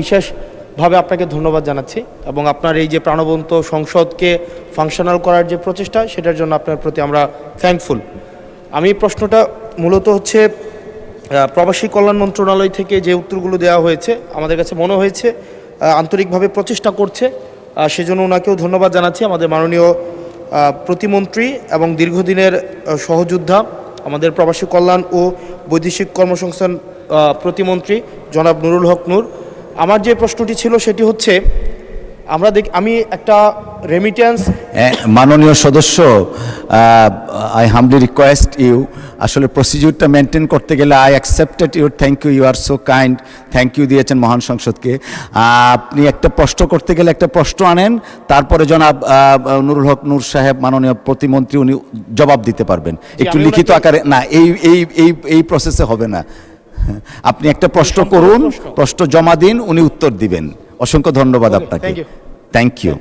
বিশেষভাবে আপনাকে ধন্যবাদ জানাচ্ছি এবং আপনার এই যে প্রাণবন্ত সংসদকে ফাংশনাল করার যে প্রচেষ্টা সেটার জন্য আপনার প্রতি আমরা থ্যাঙ্কফুল। আমি প্রশ্নটা মূলত হচ্ছে প্রবাসী কল্যাণ মন্ত্রণালয় থেকে যে উত্তরগুলো দেওয়া হয়েছে আমাদের কাছে মনে হয়েছে আন্তরিকভাবে প্রচেষ্টা করছে, সেজন্য ওনাকেও ধন্যবাদ জানাচ্ছি। আমাদের মাননীয় প্রতিমন্ত্রী এবং দীর্ঘদিনের সহযোদ্ধা আমাদের প্রবাসী কল্যাণ ও বৈদেশিক কর্মসংস্থান প্রতিমন্ত্রী জনাব নুরুল হক নূর। আমার যে প্রশ্নটি ছিল সেটি হচ্ছে আমি একটা রেমিটেন্স মাননীয় সদস্য, আই হামলি রিকোয়েস্ট ইউ, আসলে প্রসিডিউরটা মেনটেন করতে গেলে I accepted your thank you, you are so kind, thank you দিয়েছেন মহান সংসদকে। আপনি একটা প্রশ্ন করতে গেলে একটা প্রশ্ন আনেন, তারপরে জনাব নুরুল হক নূর সাহেব মাননীয় প্রতিমন্ত্রী উনি জবাব দিতে পারবেন একটু লিখিত আকারে। না, এই প্রসেসে হবে না। আপনি একটা প্রশ্ন করুন, প্রশ্ন জমা দিন, উনি উত্তর দিবেন। অসংখ্য ধন্যবাদ আপনাকে। Thank you.